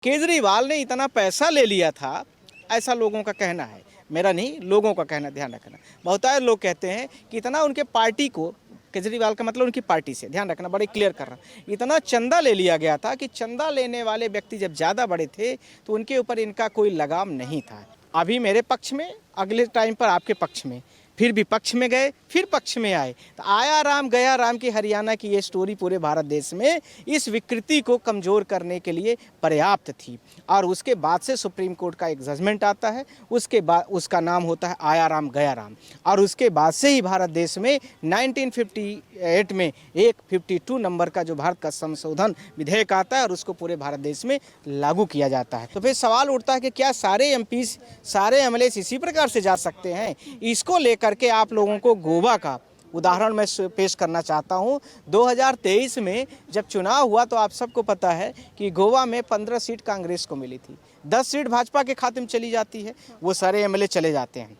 केजरीवाल ने इतना पैसा ले लिया था, ऐसा लोगों का कहना है, मेरा नहीं, लोगों का कहना, ध्यान रखना। बहुतायत लोग कहते हैं कि इतना उनके पार्टी को, केजरीवाल का मतलब उनकी पार्टी से, ध्यान रखना, बड़े क्लियर कर रहा हूँ, इतना चंदा ले लिया गया था कि चंदा लेने वाले व्यक्ति जब ज़्यादा बड़े थे तो उनके ऊपर इनका कोई लगाम नहीं था। अभी मेरे पक्ष में, अगले टाइम पर आपके पक्ष में, फिर विपक्ष में गए, फिर पक्ष में आए, तो आया राम गया राम की हरियाणा की ये स्टोरी पूरे भारत देश में इस विकृति को कमज़ोर करने के लिए पर्याप्त थी। और उसके बाद से सुप्रीम कोर्ट का एक जजमेंट आता है, उसके बाद उसका नाम होता है आया राम गया राम, और उसके बाद से ही भारत देश में 1958 में एक 52 नंबर का जो भारत का संशोधन विधेयक आता है और उसको पूरे भारत देश में लागू किया जाता है। तो फिर सवाल उठता है कि क्या सारे एमपी, सारे एमएलए इसी प्रकार से जा सकते हैं? इसको लेकर के आप लोगों को गोवा का उदाहरण मैं पेश करना चाहता हूं। 2023 में जब चुनाव हुआ तो आप सबको पता है कि गोवा में 15 सीट कांग्रेस को मिली थी, 10 सीट भाजपा के खाते में चली जाती है, वो सारे एमएलए चले जाते हैं,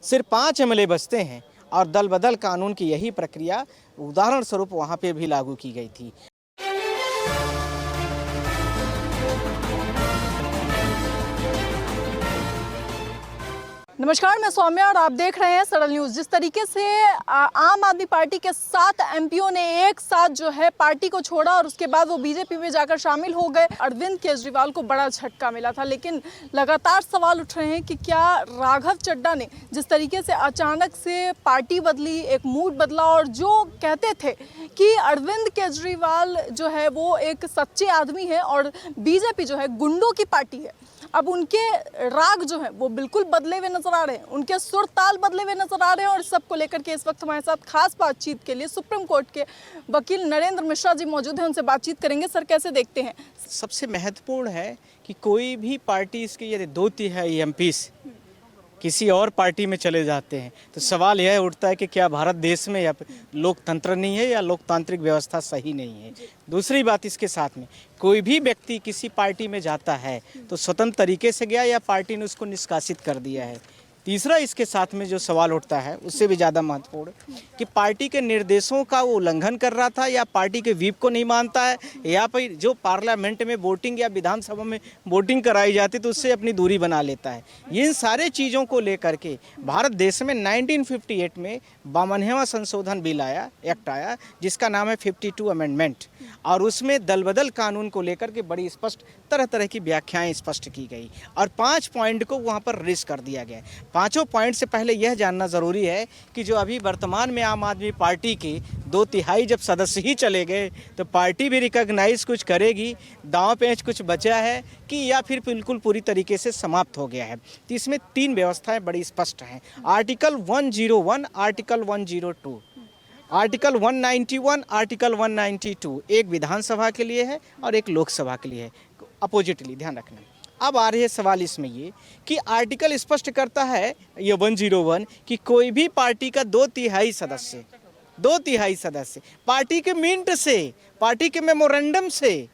सिर्फ 5 एमएलए बचते हैं। और दल बदल कानून की यही प्रक्रिया उदाहरण स्वरूप वहाँ पे भी लागू की गई थी। नमस्कार, मैं सौम्या और आप देख रहे हैं सरल न्यूज़। जिस तरीके से आम आदमी पार्टी के 7 एमपीओ ने एक साथ जो है पार्टी को छोड़ा और उसके बाद वो बीजेपी में जाकर शामिल हो गए, अरविंद केजरीवाल को बड़ा झटका मिला था। लेकिन लगातार सवाल उठ रहे हैं कि क्या राघव चड्ढा ने जिस तरीके से अचानक से पार्टी बदली, एक मूड बदला, और जो कहते थे कि अरविंद केजरीवाल जो है वो एक सच्चे आदमी है और बीजेपी जो है गुंडों की पार्टी है, अब उनके राग जो है वो बिल्कुल बदले हुए नजर आ रहे हैं, उनके सुर ताल बदले हुए नजर आ रहे हैं। और सबको लेकर के इस वक्त हमारे साथ खास बातचीत के लिए सुप्रीम कोर्ट के वकील नरेंद्र मिश्रा जी मौजूद हैं, उनसे बातचीत करेंगे। सर, कैसे देखते हैं? सबसे महत्वपूर्ण है कि कोई भी पार्टी, इसके यदि 2/3 एमपीस किसी और पार्टी में चले जाते हैं तो सवाल यह उठता है कि क्या भारत देश में या लोकतंत्र नहीं है या लोकतांत्रिक व्यवस्था सही नहीं है। दूसरी बात, इसके साथ में कोई भी व्यक्ति किसी पार्टी में जाता है तो स्वतंत्र तरीके से गया या पार्टी ने उसको निष्कासित कर दिया है। तीसरा, इसके साथ में जो सवाल उठता है उससे भी ज़्यादा महत्वपूर्ण कि पार्टी के निर्देशों का वो उल्लंघन कर रहा था या पार्टी के व्हीप को नहीं मानता है, या फिर जो पार्लियामेंट में वोटिंग या विधानसभा में वोटिंग कराई जाती तो उससे अपनी दूरी बना लेता है। इन सारे चीज़ों को लेकर के भारत देश में 1958 में 52वां संशोधन बिल आया, एक्ट आया, जिसका नाम है 52 अमेंडमेंट, और उसमें दल बदल कानून को लेकर के बड़ी स्पष्ट तरह तरह की व्याख्याएं स्पष्ट की गई और 5 पॉइंट को वहाँ पर रिलीज कर दिया गया। 5 पॉइंट से पहले यह जानना ज़रूरी है कि जो अभी वर्तमान में आम आदमी पार्टी के 2/3 जब सदस्य ही चले गए तो पार्टी भी रिकॉग्नाइज कुछ करेगी, दांव पेंच कुछ बचा है कि या फिर बिल्कुल पूरी तरीके से समाप्त हो गया है। तो इसमें 3 व्यवस्थाएं बड़ी स्पष्ट हैं। आर्टिकल 101, आर्टिकल 102, आर्टिकल 191, आर्टिकल 192 एक विधानसभा के लिए है और एक लोकसभा के लिए है, अपोजिटली, ध्यान रखना। अब आ रही है सवाल इसमें ये कि आर्टिकल स्पष्ट करता है, ये 101, कि कोई भी पार्टी का 2/3 सदस्य पार्टी के मिंट से, पार्टी के मेमोरेंडम से,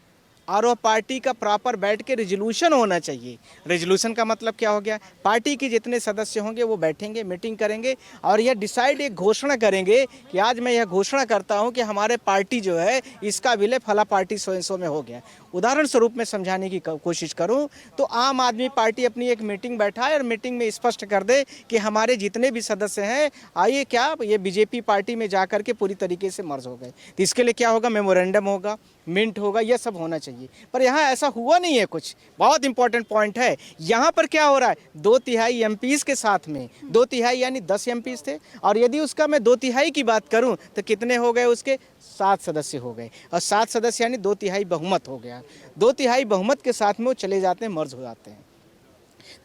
और वह पार्टी का प्रॉपर बैठ के रेजोल्यूशन होना चाहिए। रेजोल्यूशन का मतलब क्या हो गया? पार्टी के जितने सदस्य होंगे वो बैठेंगे, मीटिंग करेंगे और यह डिसाइड, एक घोषणा करेंगे कि आज मैं यह घोषणा करता हूं कि हमारे पार्टी जो है इसका विलय फला पार्टी सो एंड सो में हो गया। उदाहरण स्वरूप में समझाने की कोशिश करूं तो आम आदमी पार्टी अपनी एक मीटिंग बैठाए और मीटिंग में स्पष्ट कर दे कि हमारे जितने भी सदस्य हैं, आइए क्या ये बीजेपी पार्टी में जा करके पूरी तरीके से मर्ज हो गए। तो इसके लिए क्या होगा? मेमोरेंडम होगा, मिंट होगा, यह सब होना चाहिए। पर यहाँ ऐसा हुआ नहीं है। कुछ बहुत इंपॉर्टेंट पॉइंट है यहाँ पर। क्या हो रहा है? 2/3 एमपीज के साथ में 2/3 यानी 10 एमपीज थे, और यदि उसका मैं 2/3 की बात करूं तो कितने हो गए? उसके 7 सदस्य हो गए, और 7 सदस्य यानी 2/3 बहुमत हो गया। 2/3 बहुमत के साथ में वो चले जाते हैं, मर्ज हो जाते हैं।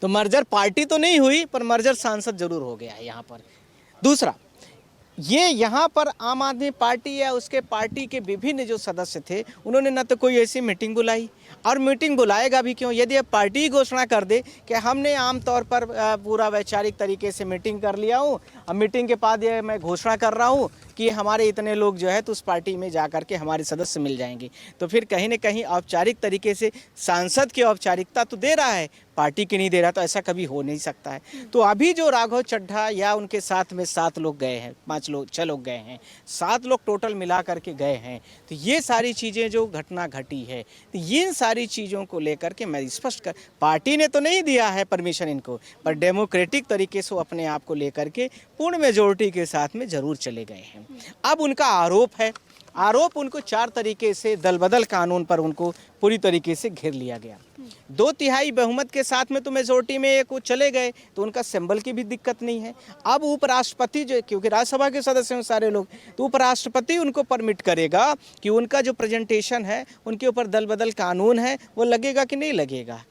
तो मर्जर पार्टी तो नहीं हुई पर मर्जर सांसद जरूर हो गया है यहाँ पर। दूसरा, ये यहाँ पर आम आदमी पार्टी या उसके पार्टी के विभिन्न जो सदस्य थे उन्होंने न तो कोई ऐसी मीटिंग बुलाई, और मीटिंग बुलाएगा भी क्यों? यदि अब पार्टी ही घोषणा कर दे कि हमने आमतौर पर पूरा वैचारिक तरीके से मीटिंग कर लिया हूँ, अब मीटिंग के बाद ये मैं घोषणा कर रहा हूँ कि हमारे इतने लोग जो है तो उस पार्टी में जा कर के हमारे सदस्य मिल जाएंगे, तो फिर कहीं न कहीं औपचारिक तरीके से सांसद की औपचारिकता तो दे रहा है, पार्टी की नहीं दे रहा, तो ऐसा कभी हो नहीं सकता है। तो अभी जो राघव चड्ढा या उनके साथ में 7 लोग गए हैं, 6 लोग गए हैं, 7 लोग टोटल मिला करके गए हैं, तो ये सारी चीज़ें जो घटना घटी है, तो इन सारी चीज़ों को लेकर के मैं स्पष्ट कर, पार्टी ने तो नहीं दिया है परमिशन इनको, पर डेमोक्रेटिक तरीके से वो अपने आप को लेकर के पूर्ण मेजोरिटी के साथ में ज़रूर चले गए हैं। अब उनका आरोप उनको 4 तरीके से दल बदल कानून पर उनको पूरी तरीके से घेर लिया गया। 2/3 बहुमत के साथ में तो मेजोरिटी में एक वो चले गए, तो उनका सिंबल की भी दिक्कत नहीं है। अब उपराष्ट्रपति जो, क्योंकि राज्यसभा के सदस्य हैं सारे लोग, तो उपराष्ट्रपति उनको परमिट करेगा कि उनका जो प्रेजेंटेशन है उनके ऊपर दल बदल कानून है वो लगेगा कि नहीं लगेगा।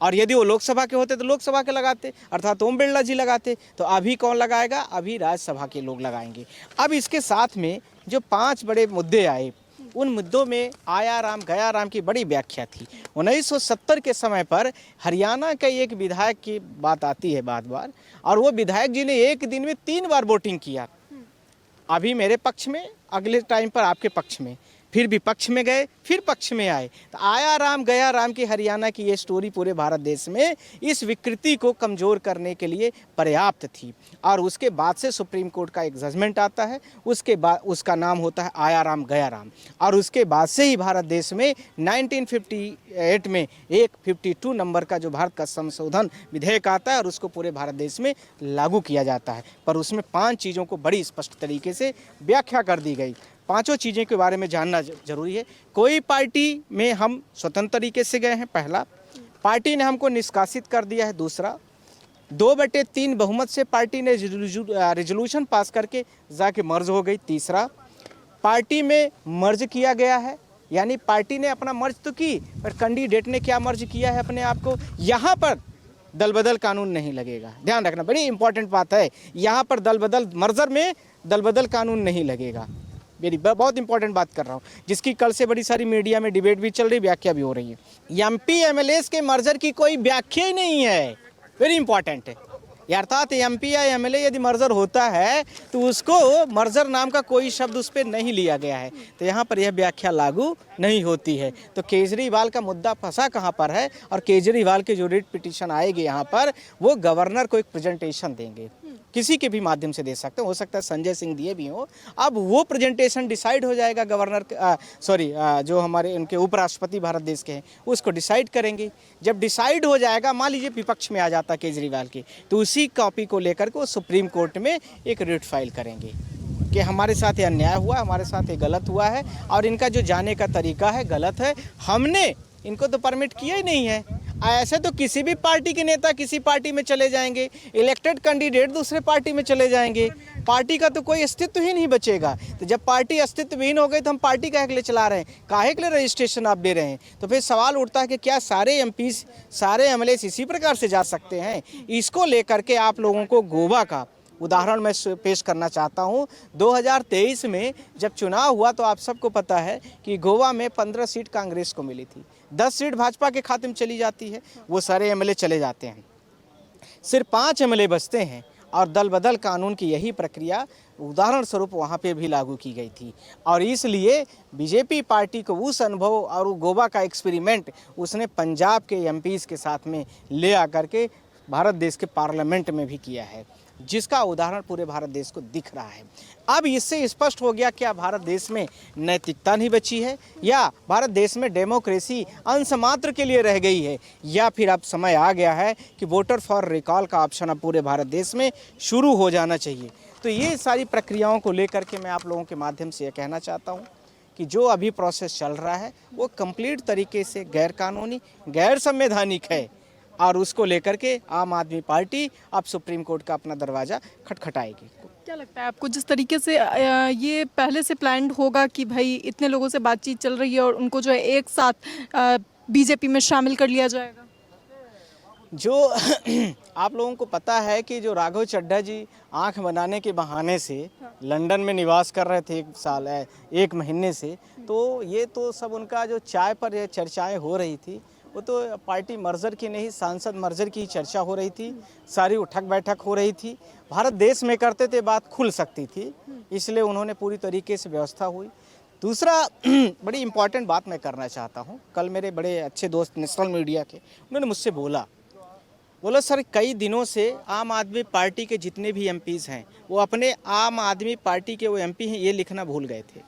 और यदि वो लोकसभा के होते तो लोकसभा के लगाते, अर्थात ओम बिरला जी लगाते। तो अभी कौन लगाएगा? अभी राज्यसभा के लोग लगाएंगे। अब इसके साथ में जो 5 बड़े मुद्दे आए, उन मुद्दों में आया राम गया राम की बड़ी व्याख्या थी। 1970 के समय पर हरियाणा के एक विधायक की बात आती है बार, और वो विधायक जी ने एक दिन में 3 बार वोटिंग किया। अभी मेरे पक्ष में, अगले टाइम पर आपके पक्ष में, फिर विपक्ष में गए, फिर पक्ष में आए। तो आया राम गया राम की हरियाणा की ये स्टोरी पूरे भारत देश में इस विकृति को कमज़ोर करने के लिए पर्याप्त थी। और उसके बाद से सुप्रीम कोर्ट का एक जजमेंट आता है, उसके बाद उसका नाम होता है आया राम गया राम। और उसके बाद से ही भारत देश में 1958 में एक 52 नंबर का जो भारत का संशोधन विधेयक आता है और उसको पूरे भारत देश में लागू किया जाता है। पर उसमें 5 चीज़ों को बड़ी स्पष्ट तरीके से व्याख्या कर दी गई। 5 चीज़ों के बारे में जानना जरूरी है। कोई पार्टी में हम स्वतंत्र तरीके से गए हैं, पहला। पार्टी ने हमको निष्कासित कर दिया है, दूसरा। 2/3 बहुमत से पार्टी ने रेजोल्यूशन पास करके जाके मर्ज हो गई, तीसरा। पार्टी में मर्ज किया गया है, यानी पार्टी ने अपना मर्ज तो की, पर कैंडिडेट ने क्या मर्ज किया है अपने आप को। यहाँ पर दल बदल कानून नहीं लगेगा, ध्यान रखना, बड़ी इंपॉर्टेंट बात है। यहाँ पर दल बदल, मर्जर में दल बदल कानून नहीं लगेगा। मेरी बहुत इंपॉर्टेंट बात कर रहा हूँ, जिसकी कल से बड़ी सारी मीडिया में डिबेट भी चल रही, व्याख्या भी हो रही है। एमपी एमएलए के मर्जर की कोई व्याख्या ही नहीं है, वेरी इंपॉर्टेंट है। अर्थात एमपी या एमएलए यदि मर्जर होता है तो उसको मर्जर नाम का कोई शब्द उस पर नहीं लिया गया है, तो यहाँ पर यह व्याख्या लागू नहीं होती है। तो केजरीवाल का मुद्दा फंसा कहाँ पर है, और केजरीवाल के जो रिट पिटीशन आएगी यहाँ पर, वो गवर्नर को एक प्रेजेंटेशन देंगे, किसी के भी माध्यम से दे सकते हैं, हो सकता है संजय सिंह दिए भी हो। अब वो प्रेजेंटेशन डिसाइड हो जाएगा गवर्नर, जो हमारे उनके उपराष्ट्रपति भारत देश के हैं, उसको डिसाइड करेंगे। जब डिसाइड हो जाएगा, मान लीजिए विपक्ष में आ जाता केजरीवाल के, तो उसी कॉपी को लेकर के वो सुप्रीम कोर्ट में एक रिट फाइल करेंगे कि हमारे साथ ये अन्याय हुआ, हमारे साथ ये गलत हुआ है, और इनका जो जाने का तरीका है गलत है, हमने इनको तो परमिट किया ही नहीं है। ऐसे तो किसी भी पार्टी के नेता किसी पार्टी में चले जाएंगे, इलेक्टेड कैंडिडेट दूसरे पार्टी में चले जाएंगे, पार्टी का तो कोई अस्तित्व ही नहीं बचेगा। तो जब पार्टी अस्तित्वहीन हो गई तो हम पार्टी काहे के लिए चला रहे हैं, काहे के लिए रजिस्ट्रेशन आप दे रहे हैं। तो फिर सवाल उठता है कि क्या सारे एमपी, सारे एमएलए इसी प्रकार से जा सकते हैं। इसको लेकर के आप लोगों को गोवा का उदाहरण मैं पेश करना चाहता हूं। 2023 में जब चुनाव हुआ तो आप सबको पता है कि गोवा में 15 सीट कांग्रेस को मिली थी, 10 सीट भाजपा के खाते में चली जाती है, वो सारे एमएलए चले जाते हैं, सिर्फ 5 एमएलए बचते हैं। और दल बदल कानून की यही प्रक्रिया उदाहरण स्वरूप वहाँ पे भी लागू की गई थी। और इसलिए बीजेपी पार्टी को उस अनुभव और गोवा का एक्सपेरिमेंट उसने पंजाब के एमपीज़ के साथ में ले आकर के भारत देश के पार्लियामेंट में भी किया है, जिसका उदाहरण पूरे भारत देश को दिख रहा है। अब इससे स्पष्ट हो गया क्या भारत देश में नैतिकता नहीं बची है, या भारत देश में डेमोक्रेसी अंश मात्र के लिए रह गई है, या फिर अब समय आ गया है कि वोटर फॉर रिकॉल का ऑप्शन अब पूरे भारत देश में शुरू हो जाना चाहिए। तो ये सारी प्रक्रियाओं को लेकर के मैं आप लोगों के माध्यम से ये कहना चाहता हूँ कि जो अभी प्रोसेस चल रहा है वो कंप्लीट तरीके से गैर कानूनी, गैर संवैधानिक है, और उसको लेकर के आम आदमी पार्टी अब सुप्रीम कोर्ट का अपना दरवाज़ा खटखटाएगी। क्या लगता है आपको, जिस तरीके से ये पहले से प्लान्ड होगा कि भाई इतने लोगों से बातचीत चल रही है और उनको जो है एक साथ बीजेपी में शामिल कर लिया जाएगा? जो आप लोगों को पता है कि जो राघव चड्ढा जी आंख बनाने के बहाने से लंदन में निवास कर रहे थे 1 महीने से, तो ये तो सब उनका जो चाय पर ये चर्चाएं हो रही थी, वो तो पार्टी मर्जर की नहीं, सांसद मर्जर की चर्चा हो रही थी, सारी उठक बैठक हो रही थी। भारत देश में करते थे बात खुल सकती थी, इसलिए उन्होंने पूरी तरीके से व्यवस्था हुई। दूसरा बड़ी इंपॉर्टेंट बात मैं करना चाहता हूँ, कल मेरे बड़े अच्छे दोस्त नेशनल मीडिया के, उन्होंने मुझसे बोला सर कई दिनों से आम आदमी पार्टी के जितने भी एमपीज़ हैं वो अपने आम आदमी पार्टी के वो एमपी हैं ये लिखना भूल गए थे।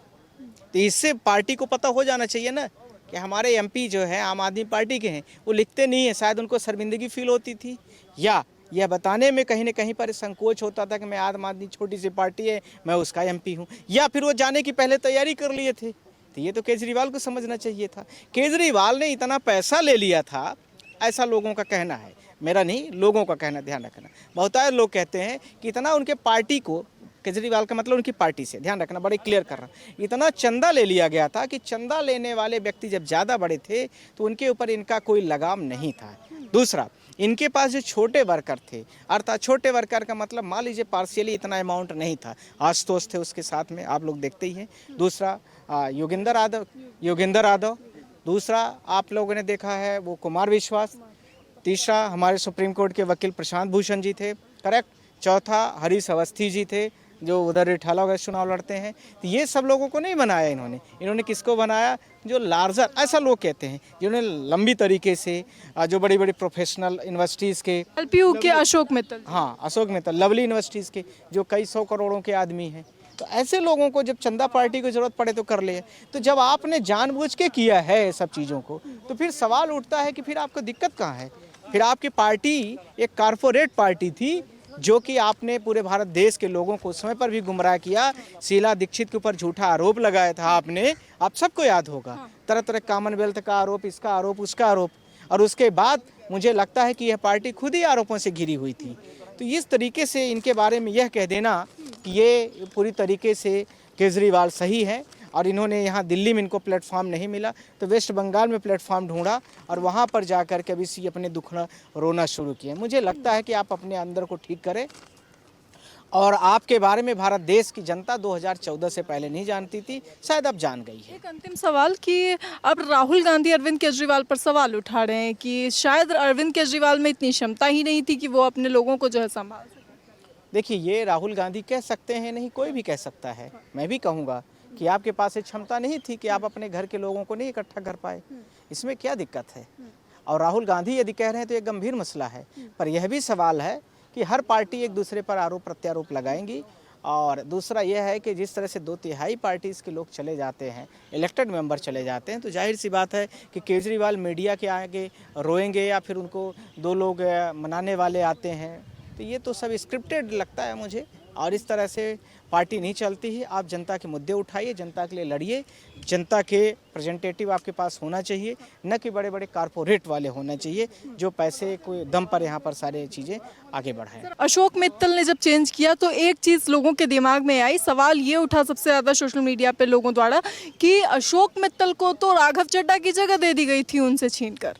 तो इससे पार्टी को पता हो जाना चाहिए ना कि हमारे एमपी जो है आम आदमी पार्टी के हैं, वो लिखते नहीं है, शायद उनको शर्मिंदगी फील होती थी, या यह बताने में कहीं न कहीं पर संकोच होता था कि मैं आम आदमी छोटी सी पार्टी है, मैं उसका एमपी हूँ, या फिर वो जाने की पहले तैयारी कर लिए थे। तो ये तो केजरीवाल को समझना चाहिए था। केजरीवाल ने इतना पैसा ले लिया था, ऐसा लोगों का कहना है, मेरा नहीं, लोगों का कहना, ध्यान रखना। बहुतायत लोग कहते हैं कि इतना उनके पार्टी को, केजरीवाल का मतलब उनकी पार्टी से, ध्यान रखना, बड़े क्लियर कर रहा हूँ, इतना चंदा ले लिया गया था कि चंदा लेने वाले व्यक्ति जब ज़्यादा बड़े थे तो उनके ऊपर इनका कोई लगाम नहीं था। दूसरा, इनके पास जो छोटे वर्कर थे, अर्थात छोटे वर्कर का मतलब मान लीजिए पार्शियली इतना अमाउंट नहीं था, आशुतोष थे उसके साथ में, आप लोग देखते ही हैं। दूसरा योगेंद्र यादव, दूसरा आप लोगों ने देखा है वो कुमार विश्वास, तीसरा हमारे सुप्रीम कोर्ट के वकील प्रशांत भूषण जी थे, करेक्ट। चौथा हरीश अवस्थी जी थे जो उधर रिठाला वगैरह चुनाव लड़ते हैं। तो ये सब लोगों को नहीं बनाया इन्होंने किसको बनाया? जो लार्जर, ऐसा लोग कहते हैं, जिन्होंने लंबी तरीके से जो बड़ी बड़ी प्रोफेशनल यूनिवर्सिटीज़ के, एलपीयू के अशोक मित्तल, हाँ अशोक मित्तल, लवली यूनिवर्सिटीज़ के जो कई 100 करोड़ों के आदमी हैं, तो ऐसे लोगों को जब चंदा पार्टी को ज़रूरत पड़े तो कर ले। तो जब आपने जानबूझ के किया है सब चीज़ों को, तो फिर सवाल उठता है कि फिर आपको दिक्कत कहाँ है? फिर आपकी पार्टी एक कारपोरेट पार्टी थी जो कि आपने पूरे भारत देश के लोगों को उस समय पर भी गुमराह किया। शीला दीक्षित के ऊपर झूठा आरोप लगाया था आपने, आप सबको याद होगा, तरह तरह कॉमनवेल्थ का आरोप, इसका आरोप, उसका आरोप, और उसके बाद मुझे लगता है कि यह पार्टी खुद ही आरोपों से घिरी हुई थी। तो इस तरीके से इनके बारे में यह कह देना कि ये पूरी तरीके से केजरीवाल सही है और इन्होंने यहाँ दिल्ली में इनको प्लेटफॉर्म नहीं मिला तो वेस्ट बंगाल में प्लेटफॉर्म ढूंढा और वहाँ पर जाकर के अभी सी अपने दुख रोना शुरू किए। मुझे लगता है कि आप अपने अंदर को ठीक करें, और आपके बारे में भारत देश की जनता 2014 से पहले नहीं जानती थी, शायद अब जान गई है। एक अंतिम सवाल कि अब राहुल गांधी अरविंद केजरीवाल पर सवाल उठा रहे हैं कि शायद अरविंद केजरीवाल में इतनी क्षमता ही नहीं थी कि वो अपने लोगों को जो है संभाल सके। देखिए, ये राहुल गांधी कह सकते हैं, नहीं कोई भी कह सकता है, मैं भी कहूँगा कि आपके पास एक क्षमता नहीं थी कि आप अपने घर के लोगों को नहीं इकट्ठा कर पाए, इसमें क्या दिक्कत है? और राहुल गांधी यदि कह रहे हैं तो एक गंभीर मसला है, पर यह भी सवाल है कि हर पार्टी एक दूसरे पर आरोप प्रत्यारोप लगाएंगी। और दूसरा यह है कि जिस तरह से 2/3 पार्टीज़ के लोग चले जाते हैं, इलेक्टेड मेंबर चले जाते हैं, तो जाहिर सी बात है कि केजरीवाल मीडिया के आगे रोएंगे या फिर उनको 2 लोग मनाने वाले आते हैं, तो ये तो सब स्क्रिप्टेड लगता है मुझे, और इस तरह से पार्टी नहीं चलती है। आप जनता के मुद्दे उठाइए, जनता के लिए लड़िए, जनता के रिप्रेजेंटेटिव आपके पास होना चाहिए, न कि बड़े बड़े कारपोरेट वाले होना चाहिए जो पैसे को दम पर यहाँ पर सारे चीज़ें आगे बढ़ाएं। अशोक मित्तल ने जब चेंज किया तो एक चीज़ लोगों के दिमाग में आई, सवाल ये उठा सबसे ज़्यादा सोशल मीडिया पे लोगों द्वारा कि अशोक मित्तल को तो राघव चड्ढा की जगह दे दी गई थी उनसे छीनकर,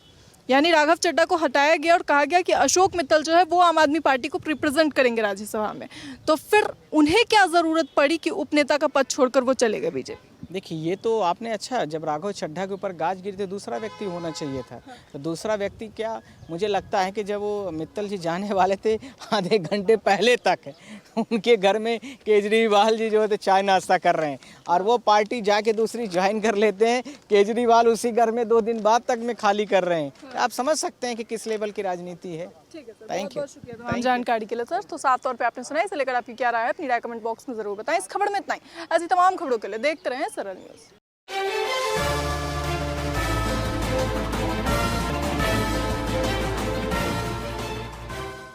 यानी राघव चड्ढा को हटाया गया और कहा गया कि अशोक मित्तल जो है वो आम आदमी पार्टी को रिप्रेजेंट करेंगे राज्यसभा में, तो फिर उन्हें क्या ज़रूरत पड़ी कि उपनेता का पद छोड़कर वो चले गए बीजेपी? देखिए, ये तो आपने, अच्छा, जब राघव चड्ढा के ऊपर गाज गिरी तो दूसरा व्यक्ति होना चाहिए था, तो दूसरा व्यक्ति क्या, मुझे लगता है कि जब वो मित्तल जी जाने वाले थे आधे घंटे पहले तक उनके घर में केजरीवाल जी जो है तो चाय नाश्ता कर रहे हैं, और वो पार्टी जाके दूसरी ज्वाइन कर लेते हैं, केजरीवाल उसी घर में 2 दिन बाद तक में खाली कर रहे हैं। तो आप समझ सकते हैं कि किस लेवल की राजनीति है। ठीक है सर, थैंक यू, शुक्रिया तमाम जानकारी के लिए सर। तो साफ तौर पे आपने सुना, इसे लेकर आपकी क्या राय है अपनी राय कमेंट बॉक्स में जरूर बताएं। इस खबर में इतना ही, ऐसी तमाम खबरों के लिए देखते रहें सरल न्यूज़।